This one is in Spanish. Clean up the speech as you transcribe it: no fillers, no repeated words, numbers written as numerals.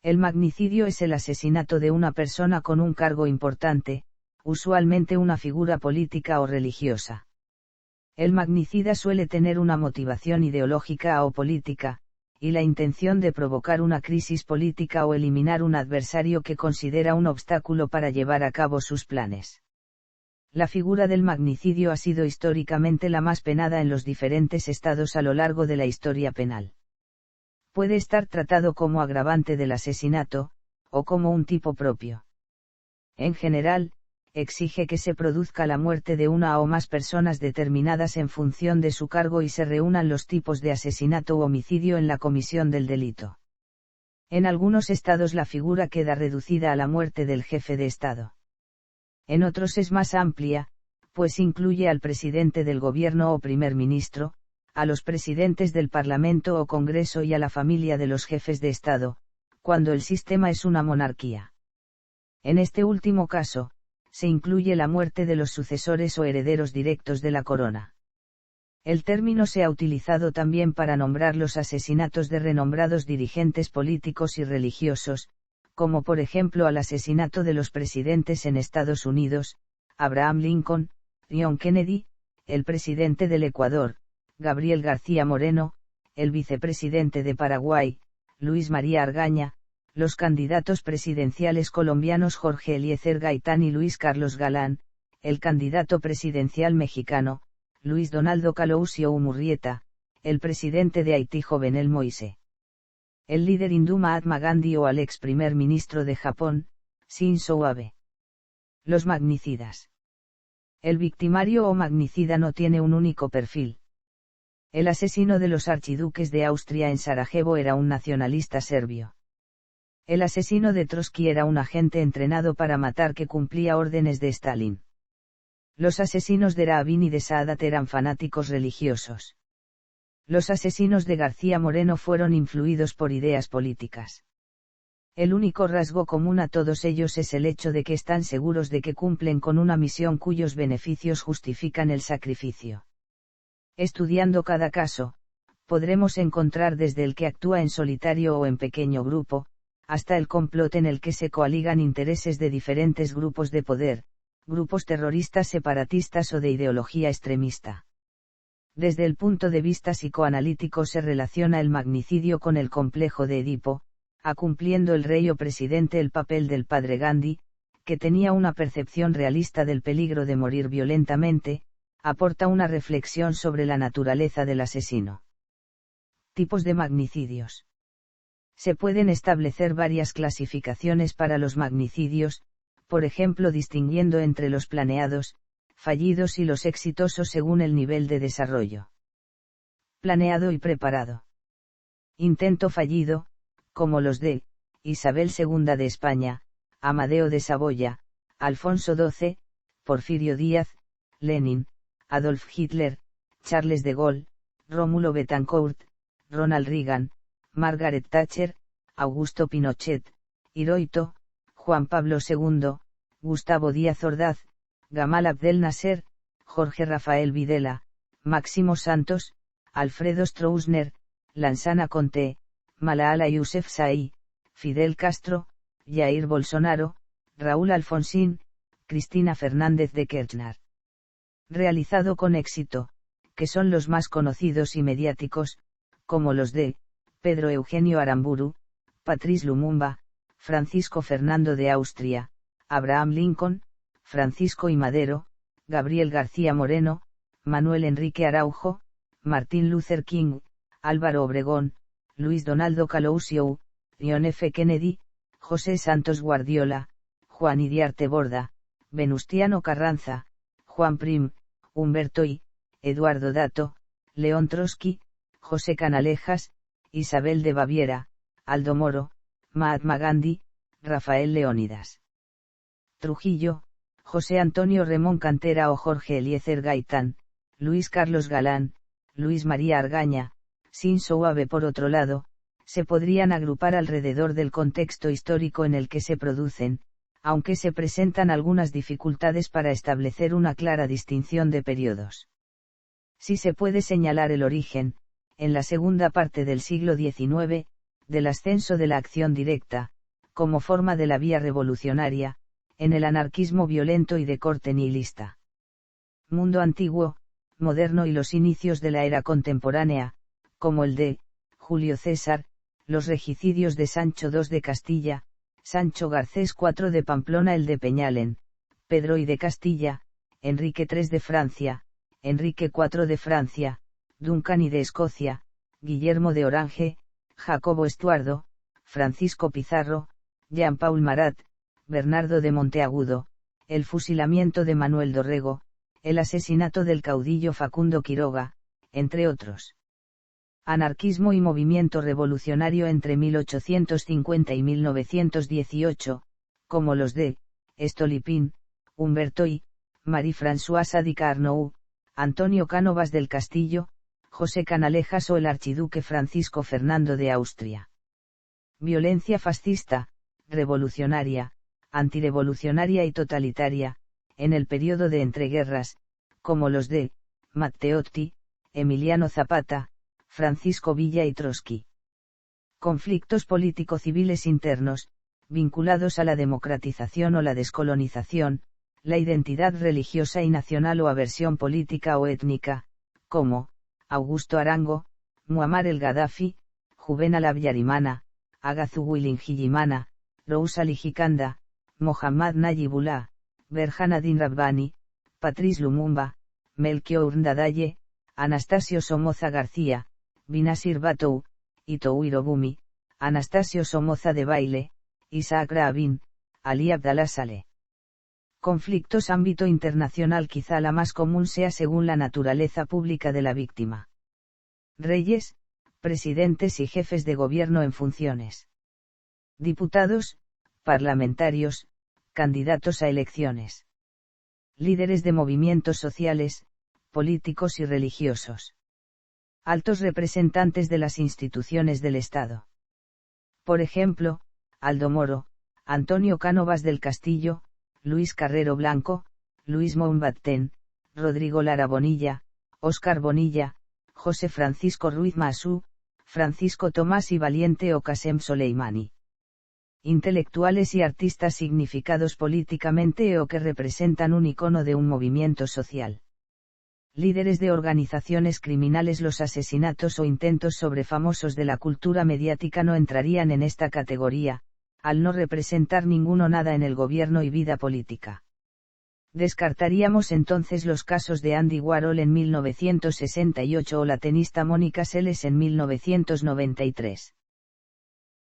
El magnicidio es el asesinato de una persona con un cargo importante, usualmente una figura política o religiosa. El magnicida suele tener una motivación ideológica o política, y la intención de provocar una crisis política o eliminar un adversario que considera un obstáculo para llevar a cabo sus planes. La figura del magnicidio ha sido históricamente la más penada en los diferentes estados a lo largo de la historia penal. Puede estar tratado como agravante del asesinato, o como un tipo propio. En general, exige que se produzca la muerte de una o más personas determinadas en función de su cargo y se reúnan los tipos de asesinato u homicidio en la comisión del delito. En algunos estados la figura queda reducida a la muerte del jefe de Estado. En otros es más amplia, pues incluye al presidente del gobierno o primer ministro, a los presidentes del Parlamento o Congreso y a la familia de los jefes de Estado, cuando el sistema es una monarquía. En este último caso, se incluye la muerte de los sucesores o herederos directos de la corona. El término se ha utilizado también para nombrar los asesinatos de renombrados dirigentes políticos y religiosos, como por ejemplo al asesinato de los presidentes en Estados Unidos, Abraham Lincoln, John Kennedy, el presidente del Ecuador, Gabriel García Moreno, el vicepresidente de Paraguay, Luis María Argaña, los candidatos presidenciales colombianos Jorge Eliezer Gaitán y Luis Carlos Galán, el candidato presidencial mexicano, Luis Donaldo Colosio Murrieta, el presidente de Haití Jovenel Moïse, el líder hindú Mahatma Gandhi o al ex primer ministro de Japón, Shinzo Abe. Los magnicidas. El victimario o magnicida no tiene un único perfil. El asesino de los archiduques de Austria en Sarajevo era un nacionalista serbio. El asesino de Trotsky era un agente entrenado para matar que cumplía órdenes de Stalin. Los asesinos de Rabin y de Saadat eran fanáticos religiosos. Los asesinos de García Moreno fueron influidos por ideas políticas. El único rasgo común a todos ellos es el hecho de que están seguros de que cumplen con una misión cuyos beneficios justifican el sacrificio. Estudiando cada caso, podremos encontrar desde el que actúa en solitario o en pequeño grupo, hasta el complot en el que se coaligan intereses de diferentes grupos de poder, grupos terroristas separatistas o de ideología extremista. Desde el punto de vista psicoanalítico se relaciona el magnicidio con el complejo de Edipo, cumpliendo el rey o presidente el papel del padre Gandhi, que tenía una percepción realista del peligro de morir violentamente, aporta una reflexión sobre la naturaleza del asesino. Tipos de magnicidios. Se pueden establecer varias clasificaciones para los magnicidios, por ejemplo distinguiendo entre los planeados, fallidos y los exitosos según el nivel de desarrollo. Planeado y preparado. Intento fallido, como los de Isabel II de España, Amadeo de Saboya, Alfonso XII, Porfirio Díaz, Lenin, Adolf Hitler, Charles de Gaulle, Rómulo Betancourt, Ronald Reagan, Margaret Thatcher, Augusto Pinochet, Hirohito, Juan Pablo II, Gustavo Díaz Ordaz, Gamal Abdel Nasser, Jorge Rafael Videla, Máximo Santos, Alfredo Stroessner, Lansana Conté, Malala Yousafzai, Fidel Castro, Jair Bolsonaro, Raúl Alfonsín, Cristina Fernández de Kirchner. Realizado con éxito, que son los más conocidos y mediáticos, como los de Pedro Eugenio Aramburu, Patrice Lumumba, Francisco Fernando de Austria, Abraham Lincoln, Francisco I. Madero, Gabriel García Moreno, Manuel Enrique Araujo, Martin Luther King, Álvaro Obregón, Luis Donaldo Colosio, John F. Kennedy, José Santos Guardiola, Juan Iriarte Borda, Venustiano Carranza, Juan Prim, Humberto I., Eduardo Dato, León Trotsky, José Canalejas, Isabel de Baviera, Aldo Moro, Mahatma Gandhi, Rafael Leónidas Trujillo, José Antonio Remón Cantera o Jorge Eliezer Gaitán, Luis Carlos Galán, Luis María Argaña, Shinzo Abe. Por otro lado, se podrían agrupar alrededor del contexto histórico en el que se producen, aunque se presentan algunas dificultades para establecer una clara distinción de periodos. Sí se puede señalar el origen, en la segunda parte del siglo XIX, del ascenso de la acción directa, como forma de la vía revolucionaria, en el anarquismo violento y de corte nihilista. Mundo antiguo, moderno y los inicios de la era contemporánea, como el de Julio César, los regicidios de Sancho II de Castilla, Sancho Garcés IV de Pamplona, el de Peñalén, Pedro I de Castilla, Enrique III de Francia, Enrique IV de Francia, Duncan I de Escocia, Guillermo de Orange, Jacobo Estuardo, Francisco Pizarro, Jean-Paul Marat, Bernardo de Monteagudo, el fusilamiento de Manuel Dorrego, el asesinato del caudillo Facundo Quiroga, entre otros. Anarquismo y movimiento revolucionario entre 1850 y 1918, como los de Stolypin, Humberto I, Marie-Françoise di Carnot, Antonio Cánovas del Castillo, José Canalejas o el archiduque Francisco Fernando de Austria. Violencia fascista, revolucionaria, antirevolucionaria y totalitaria, en el periodo de entreguerras, como los de Matteotti, Emiliano Zapata, Francisco Villa y Trotsky. Conflictos político-civiles internos, vinculados a la democratización o la descolonización, la identidad religiosa y nacional o aversión política o étnica, como Augusto Arango, Muammar el Gaddafi, Juvenal Habyarimana, Agathugui-Lingilimana, Rousa Ali Gikanda, Mohammad Najibullah, Berhanadine Rabbani, Patrice Lumumba, Melchior Ndadaye, Anastasio Somoza García, Binazir Bhutto, Ito Irobumi, Anastasio Somoza Debayle, Isaac Rabin, Ali Abdallah Saleh. Conflictos ámbito internacional. Quizá la más común sea según la naturaleza pública de la víctima. Reyes, presidentes y jefes de gobierno en funciones. Diputados, parlamentarios, candidatos a elecciones. Líderes de movimientos sociales, políticos y religiosos. Altos representantes de las instituciones del Estado. Por ejemplo, Aldo Moro, Antonio Cánovas del Castillo, Luis Carrero Blanco, Luis Mountbatten, Rodrigo Lara Bonilla, Óscar Bonilla, José Francisco Ruiz Massú, Francisco Tomás y Valiente o Qasem Soleimani. Intelectuales y artistas significados políticamente o que representan un icono de un movimiento social. Líderes de organizaciones criminales. Los asesinatos o intentos sobre famosos de la cultura mediática no entrarían en esta categoría, al no representar ninguno nada en el gobierno y vida política. Descartaríamos entonces los casos de Andy Warhol en 1968 o la tenista Mónica Seles en 1993.